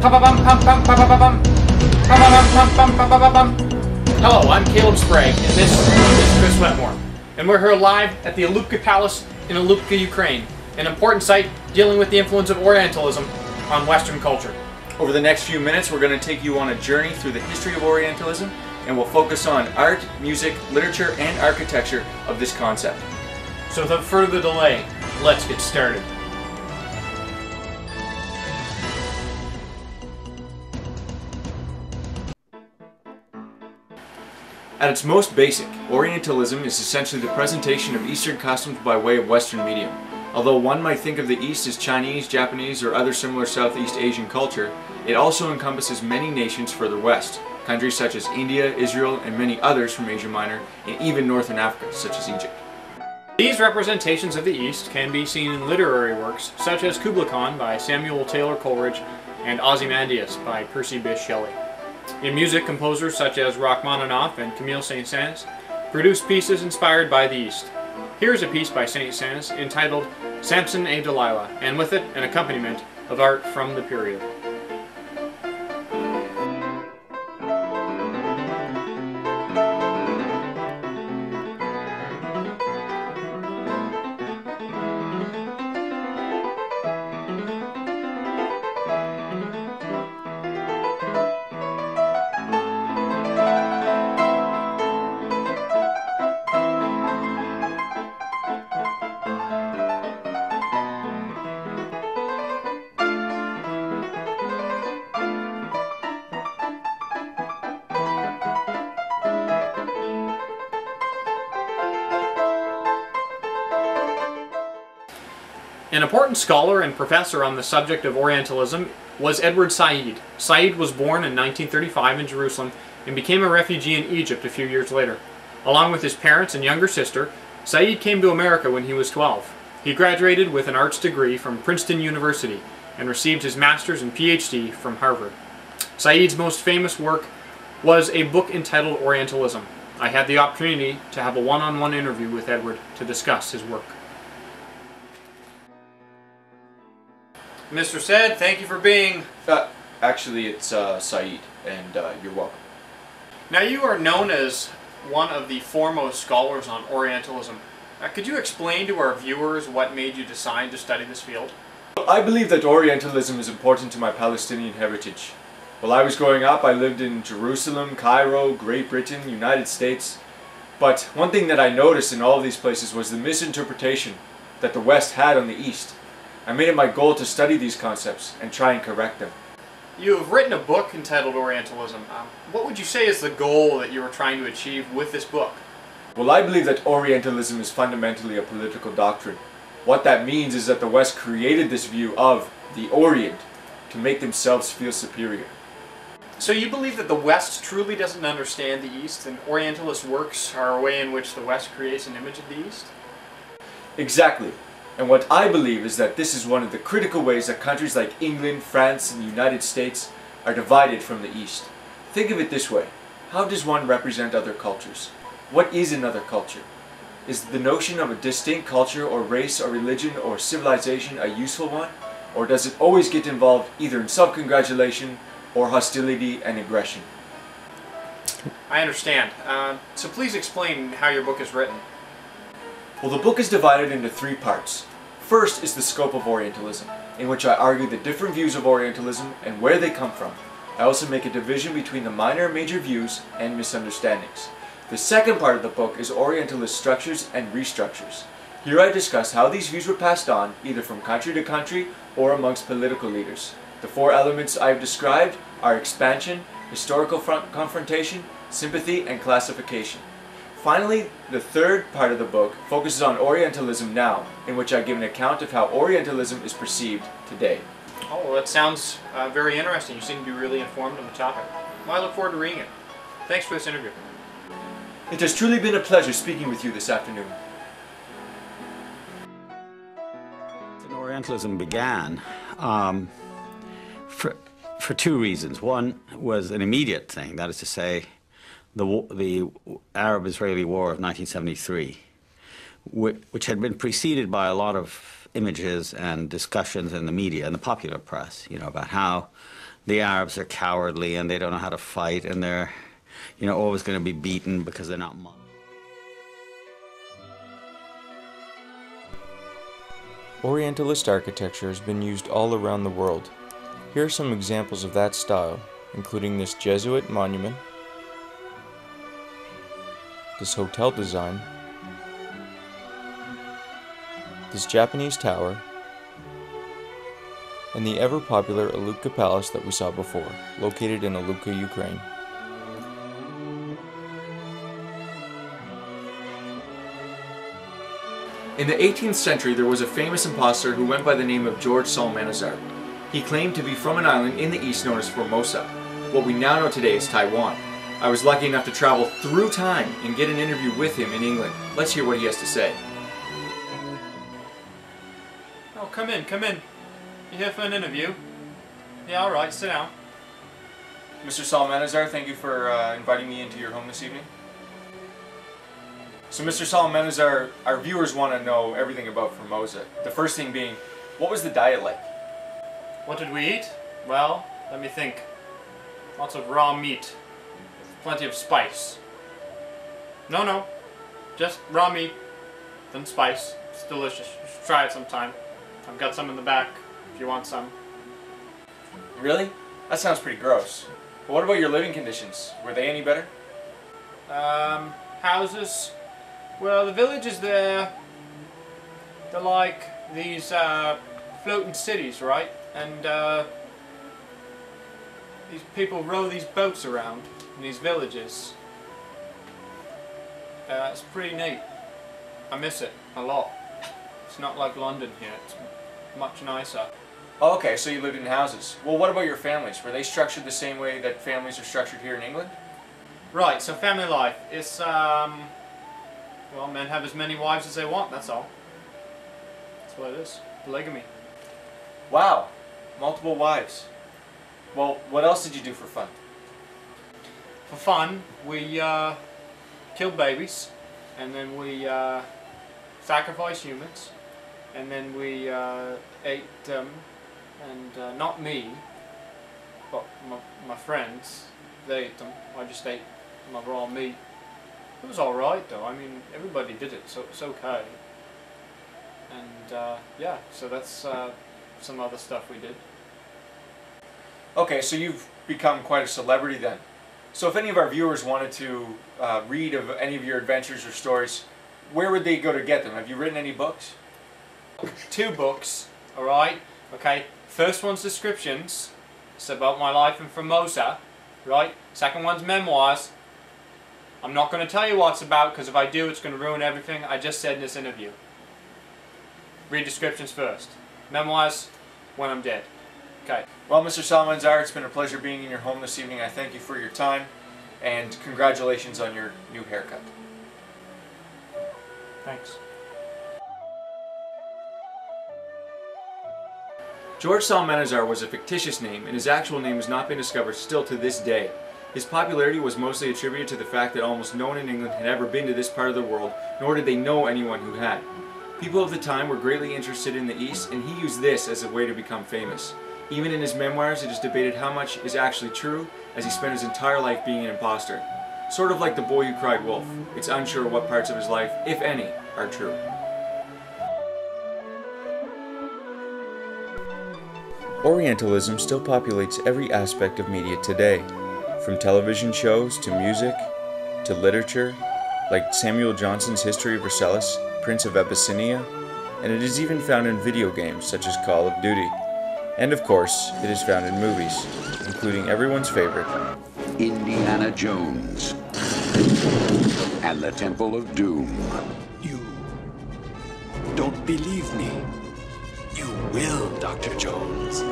Hello, I'm Caleb Sprague, and this is Chris Wetmore. And we're here live at the Alupka Palace in Alupka, Ukraine, an important site dealing with the influence of Orientalism on Western culture. Over the next few minutes, we're going to take you on a journey through the history of Orientalism, and we'll focus on art, music, literature, and architecture of this concept. So without further delay, let's get started. At its most basic, Orientalism is essentially the presentation of Eastern customs by way of Western medium. Although one might think of the East as Chinese, Japanese, or other similar Southeast Asian culture, it also encompasses many nations further west, countries such as India, Israel, and many others from Asia Minor, and even Northern Africa, such as Egypt. These representations of the East can be seen in literary works such as Kubla Khan by Samuel Taylor Coleridge and Ozymandias by Percy Bysshe Shelley. In music, composers such as Rachmaninoff and Camille Saint-Saëns produced pieces inspired by the East. Here's a piece by Saint-Saëns entitled Samson et Delilah, and with it an accompaniment of art from the period. An important scholar and professor on the subject of Orientalism was Edward Said. Said was born in 1935 in Jerusalem and became a refugee in Egypt a few years later. Along with his parents and younger sister, Said came to America when he was 12. He graduated with an arts degree from Princeton University and received his master's and PhD from Harvard. Said's most famous work was a book entitled Orientalism. I had the opportunity to have a one-on-one interview with Edward to discuss his work. Mr. Said, thank you for being... Actually, it's Said, and you're welcome. Now, you are known as one of the foremost scholars on Orientalism. Could you explain to our viewers what made you decide to study this field? I believe that Orientalism is important to my Palestinian heritage. While I was growing up, I lived in Jerusalem, Cairo, Great Britain, United States. But one thing that I noticed in all of these places was the misinterpretation that the West had on the East. I made it my goal to study these concepts and try and correct them. You have written a book entitled Orientalism. What would you say is the goal that you are trying to achieve with this book? Well, I believe that Orientalism is fundamentally a political doctrine. What that means is that the West created this view of the Orient to make themselves feel superior. So you believe that the West truly doesn't understand the East, and Orientalist works are a way in which the West creates an image of the East? Exactly. And what I believe is that this is one of the critical ways that countries like England, France, and the United States are divided from the East. Think of it this way. How does one represent other cultures? What is another culture? Is the notion of a distinct culture or race or religion or civilization a useful one? Or does it always get involved either in self-congratulation or hostility and aggression? I understand. So please explain how your book is written. Well, the book is divided into three parts. First is the scope of Orientalism, in which I argue the different views of Orientalism and where they come from. I also make a division between the minor and major views and misunderstandings. The second part of the book is Orientalist structures and restructures. Here I discuss how these views were passed on, either from country to country or amongst political leaders. The four elements I have described are expansion, historical confrontation, sympathy, and classification. Finally, the third part of the book focuses on Orientalism now, in which I give an account of how Orientalism is perceived today. Oh, well, that sounds very interesting. You seem to be really informed on the topic. Well, I look forward to reading it. Thanks for this interview. It has truly been a pleasure speaking with you this afternoon. Orientalism began for two reasons. One was an immediate thing, that is to say, the Arab-Israeli War of 1973, which had been preceded by a lot of images and discussions in the media and the popular press, about how the Arabs are cowardly and they don't know how to fight, and they're, always going to be beaten because they're not Muslim. Orientalist architecture has been used all around the world. Here are some examples of that style, including this Jesuit monument, this hotel design, this Japanese tower, and the ever-popular Alutka Palace that we saw before, located in Alutka, Ukraine. In the 18th century, there was a famous impostor who went by the name of George Salmanazar. He claimed to be from an island in the east known as Formosa. What we now know today is Taiwan. I was lucky enough to travel through time and get an interview with him in England. Let's hear what he has to say. Oh, come in, come in. You here for an interview? Yeah, alright, sit down. Mr. Salmanazar, thank you for inviting me into your home this evening. So Mr. Salmanazar, our viewers want to know everything about Formosa. The first thing being, what was the diet like? What did we eat? Well, let me think. Lots of raw meat. Plenty of spice. No. Just raw meat, then spice. It's delicious. You should try it sometime. I've got some in the back if you want some. Really? That sounds pretty gross. But what about your living conditions? Were they any better? Houses. Well, the villages there, they're like these floating cities, right? And these people row these boats around in these villages. It's pretty neat. I miss it a lot. It's not like London here. It's much nicer. Oh, okay, so you lived in houses. Well, what about your families? Were they structured the same way that families are structured here in England? Right, so family life is, well, men have as many wives as they want, that's all. That's what it is. Polygamy. Wow, multiple wives. Well, what else did you do for fun? For fun, we killed babies, and then we sacrificed humans, and then we ate them, and not me, but my friends, they ate them. I just ate my raw meat. It was alright though, I mean, everybody did it, so it's okay. And yeah, so that's some other stuff we did. Okay, so you've become quite a celebrity then. So if any of our viewers wanted to read of any of your adventures or stories, where would they go to get them? Have you written any books? 2 books, alright? Okay, first one's descriptions. It's about my life in Formosa, right? Second one's memoirs. I'm not going to tell you what it's about, because if I do, it's going to ruin everything I just said in this interview. Read descriptions first. Memoirs when I'm dead. Okay. Well, Mr. Salmanazar, it's been a pleasure being in your home this evening. I thank you for your time, and congratulations on your new haircut. Thanks. George Salmanazar was a fictitious name, and his actual name has not been discovered still to this day. His popularity was mostly attributed to the fact that almost no one in England had ever been to this part of the world, nor did they know anyone who had. People of the time were greatly interested in the East, and he used this as a way to become famous. Even in his memoirs, it is debated how much is actually true, as he spent his entire life being an imposter. Sort of like the boy who cried wolf. It's unsure what parts of his life, if any, are true. Orientalism still populates every aspect of media today, from television shows to music to literature, like Samuel Johnson's History of Versailles, Prince of Abyssinia, and it is even found in video games such as Call of Duty. And of course, it is found in movies, including everyone's favorite, Indiana Jones and the Temple of Doom. You don't believe me. You will, Dr. Jones.